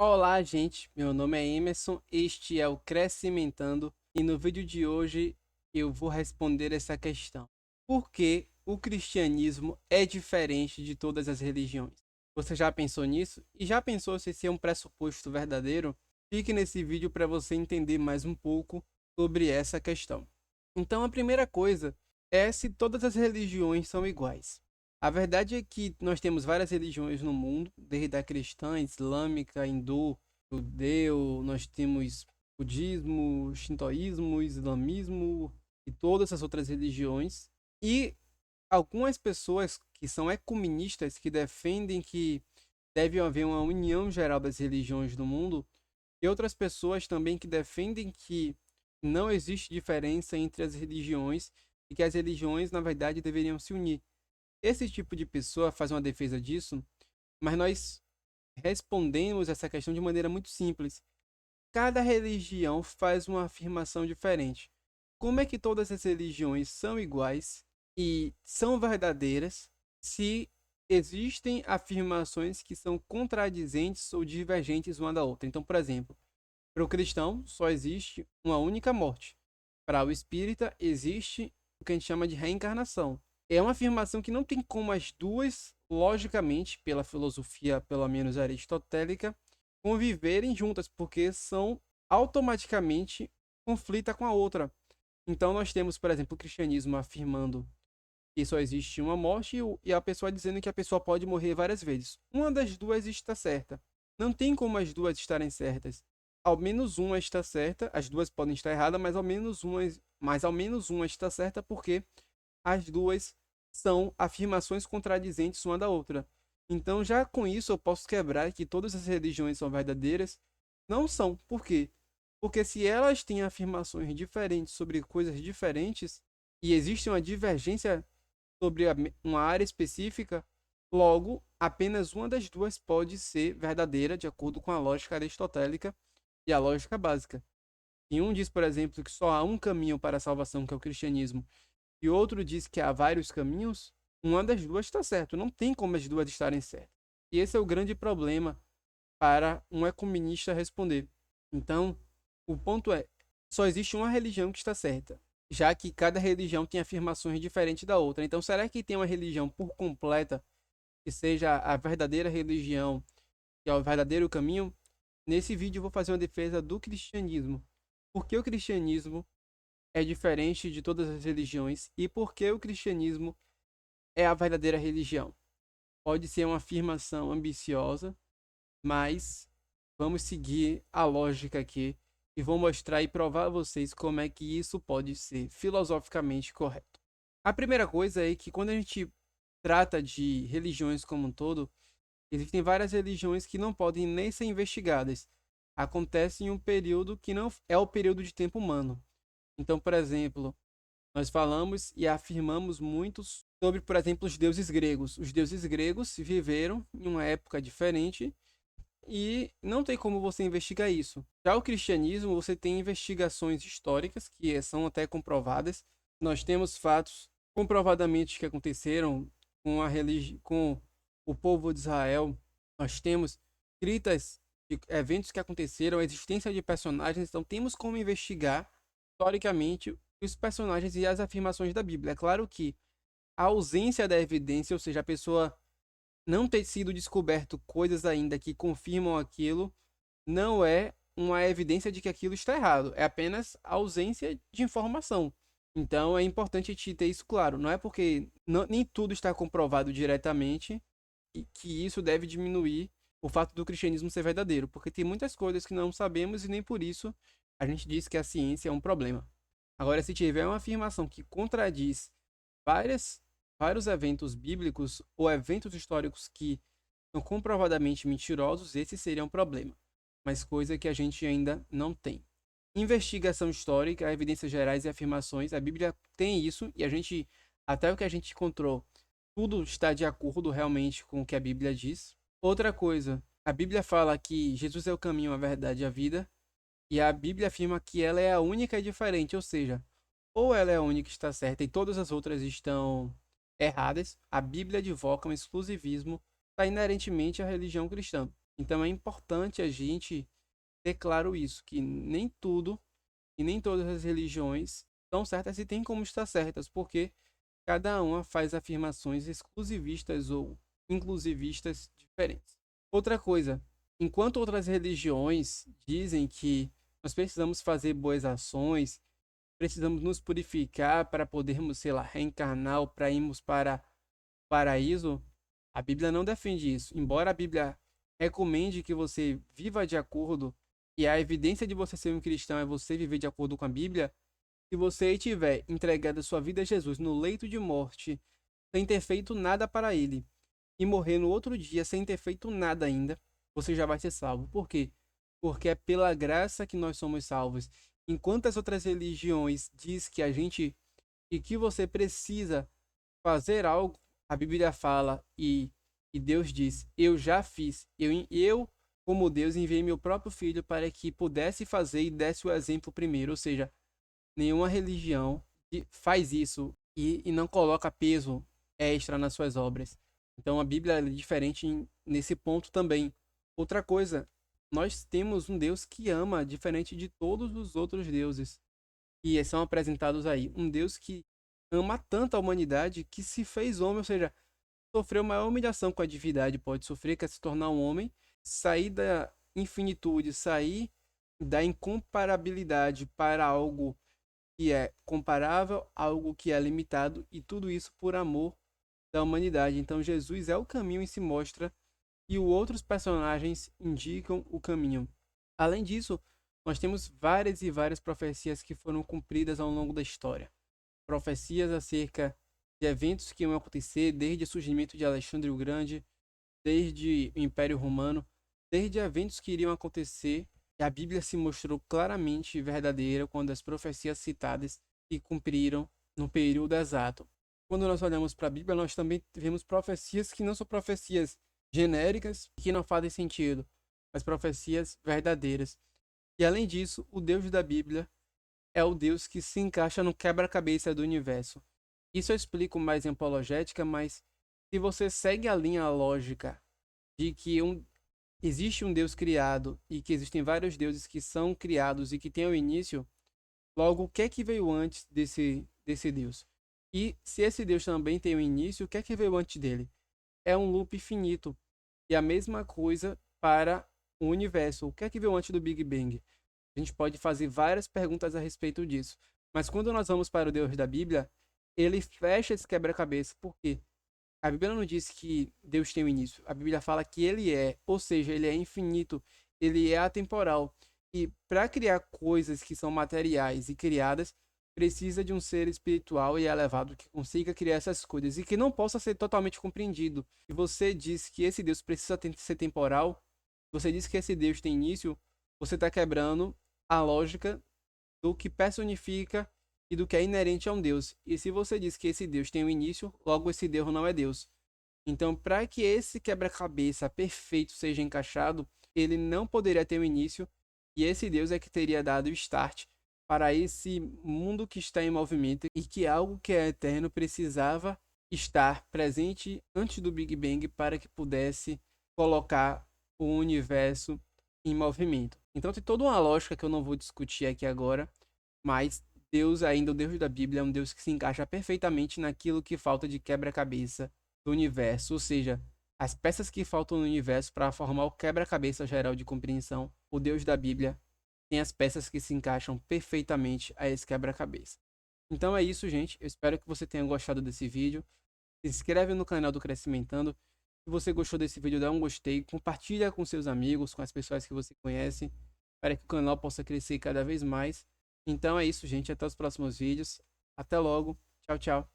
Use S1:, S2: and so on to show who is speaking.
S1: Olá, gente. Meu nome é Emerson. Este é o Crescimentando e no vídeo de hoje eu vou responder essa questão: por que o cristianismo é diferente de todas as religiões? Você já pensou nisso? E já pensou se esse é um pressuposto verdadeiro? Fique nesse vídeo para você entender mais um pouco sobre essa questão. Então, a primeira coisa é se todas as religiões são iguais. A verdade é que nós temos várias religiões no mundo, desde a cristã, islâmica, hindu, judeu, nós temos budismo, shintoísmo, islamismo e todas as outras religiões. E algumas pessoas que são ecumenistas, que defendem que deve haver uma união geral das religiões do mundo, e outras pessoas também que defendem que não existe diferença entre as religiões e que as religiões, na verdade, deveriam se unir. Esse tipo de pessoa faz uma defesa disso, mas nós respondemos essa questão de maneira muito simples. Cada religião faz uma afirmação diferente. Como é que todas as religiões são iguais e são verdadeiras se existem afirmações que são contradizentes ou divergentes uma da outra? Então, por exemplo, para o cristão só existe uma única morte. Para o espírita existe o que a gente chama de reencarnação. É uma afirmação que não tem como as duas, logicamente, pela filosofia, pelo menos aristotélica, conviverem juntas, porque são automaticamente conflita com a outra. Então nós temos, por exemplo, o cristianismo afirmando que só existe uma morte e a pessoa dizendo que a pessoa pode morrer várias vezes. Uma das duas está certa. Não tem como as duas estarem certas. Ao menos uma está certa, as duas podem estar erradas, mas ao menos uma está certa porque as duas são afirmações contradizentes uma da outra. Então, já com isso, eu posso quebrar que todas as religiões são verdadeiras. Não são. Por quê? Porque se elas têm afirmações diferentes sobre coisas diferentes e existe uma divergência sobre uma área específica, logo, apenas uma das duas pode ser verdadeira, de acordo com a lógica aristotélica e a lógica básica. E um diz, por exemplo, que só há um caminho para a salvação, que é o cristianismo, e outro diz que há vários caminhos, uma das duas está certo. Não tem como as duas estarem certas. E esse é o grande problema para um ecumenista responder. Então, o ponto é, só existe uma religião que está certa, já que cada religião tem afirmações diferentes da outra. Então, será que tem uma religião por completa que seja a verdadeira religião, que é o verdadeiro caminho? Nesse vídeo eu vou fazer uma defesa do cristianismo. Por que o cristianismo é diferente de todas as religiões e por que o cristianismo é a verdadeira religião? Pode ser uma afirmação ambiciosa, mas vamos seguir a lógica aqui e vou mostrar e provar a vocês como é que isso pode ser filosoficamente correto. A primeira coisa é que quando a gente trata de religiões como um todo, existem várias religiões que não podem nem ser investigadas. Acontece em um período que não é o período de tempo humano. Então, por exemplo, nós falamos e afirmamos muito sobre, por exemplo, os deuses gregos. Os deuses gregos viveram em uma época diferente e não tem como você investigar isso. Já o cristianismo, você tem investigações históricas que são até comprovadas. Nós temos fatos comprovadamente que aconteceram com o povo de Israel. Nós temos escritas de eventos que aconteceram, a existência de personagens, então temos como investigar historicamente os personagens e as afirmações da Bíblia. É claro que a ausência da evidência, ou seja, a pessoa não ter sido descoberto coisas ainda que confirmam aquilo, não é uma evidência de que aquilo está errado. É apenas ausência de informação. Então é importante te ter isso claro. Não é porque nem tudo está comprovado diretamente que isso deve diminuir o fato do cristianismo ser verdadeiro. Porque tem muitas coisas que não sabemos e nem por isso a gente diz que a ciência é um problema. Agora, se tiver uma afirmação que contradiz várias, vários eventos bíblicos ou eventos históricos que são comprovadamente mentirosos, esse seria um problema. Mas coisa que a gente ainda não tem. Investigação histórica, evidências gerais e afirmações. A Bíblia tem isso e a gente, até o que a gente encontrou, tudo está de acordo realmente com o que a Bíblia diz. Outra coisa, a Bíblia fala que Jesus é o caminho, a verdade e a vida. E a Bíblia afirma que ela é a única e diferente, ou seja, ou ela é a única que está certa e todas as outras estão erradas. A Bíblia advoca um exclusivismo tá inerentemente à religião cristã. Então é importante a gente ter claro isso, que nem tudo e nem todas as religiões estão certas e têm como estar certas, porque cada uma faz afirmações exclusivistas ou inclusivistas diferentes. Outra coisa, enquanto outras religiões dizem que nós precisamos fazer boas ações, precisamos nos purificar para podermos, sei lá, reencarnar ou para irmos para o paraíso, a Bíblia não defende isso. Embora a Bíblia recomende que você viva de acordo, e a evidência de você ser um cristão é você viver de acordo com a Bíblia, se você tiver entregado a sua vida a Jesus no leito de morte, sem ter feito nada para ele, e morrer no outro dia sem ter feito nada ainda, você já vai ser salvo. Por quê? Porque é pela graça que nós somos salvos. Enquanto as outras religiões diz que a gente e que você precisa fazer algo, a Bíblia fala e Deus diz: Eu já fiz. Eu, como Deus, enviei meu próprio filho para que pudesse fazer e desse o exemplo primeiro. Ou seja, nenhuma religião faz isso e não coloca peso extra nas suas obras. Então a Bíblia é diferente nesse ponto também. Outra coisa, nós temos um Deus que ama, diferente de todos os outros deuses que são apresentados aí. Um Deus que ama tanto a humanidade que se fez homem, ou seja, sofreu maior humilhação com a divindade pode sofrer, que é se tornar um homem, sair da infinitude, sair da incomparabilidade para algo que é comparável, algo que é limitado, e tudo isso por amor da humanidade. Então Jesus é o caminho e se mostra, e os outros personagens indicam o caminho. Além disso, nós temos várias e várias profecias que foram cumpridas ao longo da história. Profecias acerca de eventos que iam acontecer desde o surgimento de Alexandre o Grande, desde o Império Romano, desde eventos que iriam acontecer, e a Bíblia se mostrou claramente verdadeira quando as profecias citadas se cumpriram no período exato. Quando nós olhamos para a Bíblia, nós também vemos profecias que não são profecias genéricas, que não fazem sentido, mas profecias verdadeiras. E além disso, o Deus da Bíblia é o Deus que se encaixa no quebra-cabeça do universo. Isso eu explico mais em apologética, mas se você segue a linha lógica de que existe um Deus criado e que existem vários deuses que são criados e que têm o início, logo, o que é que veio antes desse Deus? E se esse Deus também tem o início, o que é que veio antes dele? É um loop finito. E a mesma coisa para o universo. O que é que veio antes do Big Bang? A gente pode fazer várias perguntas a respeito disso. Mas quando nós vamos para o Deus da Bíblia, ele fecha esse quebra-cabeça. Por quê? A Bíblia não diz que Deus tem um início. A Bíblia fala que ele é, ou seja, ele é infinito, ele é atemporal. E para criar coisas que são materiais e criadas, precisa de um ser espiritual e elevado que consiga criar essas coisas e que não possa ser totalmente compreendido. E você diz que esse Deus precisa ser temporal, você diz que esse Deus tem início, você está quebrando a lógica do que personifica e do que é inerente a um Deus. E se você diz que esse Deus tem um início, logo esse Deus não é Deus. Então, para que esse quebra-cabeça perfeito seja encaixado, ele não poderia ter um início, e esse Deus é que teria dado o start para esse mundo que está em movimento e que algo que é eterno precisava estar presente antes do Big Bang para que pudesse colocar o universo em movimento. Então tem toda uma lógica que eu não vou discutir aqui agora, mas Deus, ainda o Deus da Bíblia, é um Deus que se encaixa perfeitamente naquilo que falta de quebra-cabeça do universo, ou seja, as peças que faltam no universo para formar o quebra-cabeça geral de compreensão. O Deus da Bíblia tem as peças que se encaixam perfeitamente a esse quebra-cabeça. Então é isso, gente. Eu espero que você tenha gostado desse vídeo. Se inscreve no canal do Crescimentando. Se você gostou desse vídeo, dá um gostei, compartilha com seus amigos, com as pessoas que você conhece, para que o canal possa crescer cada vez mais. Então é isso, gente. Até os próximos vídeos. Até logo. Tchau, tchau.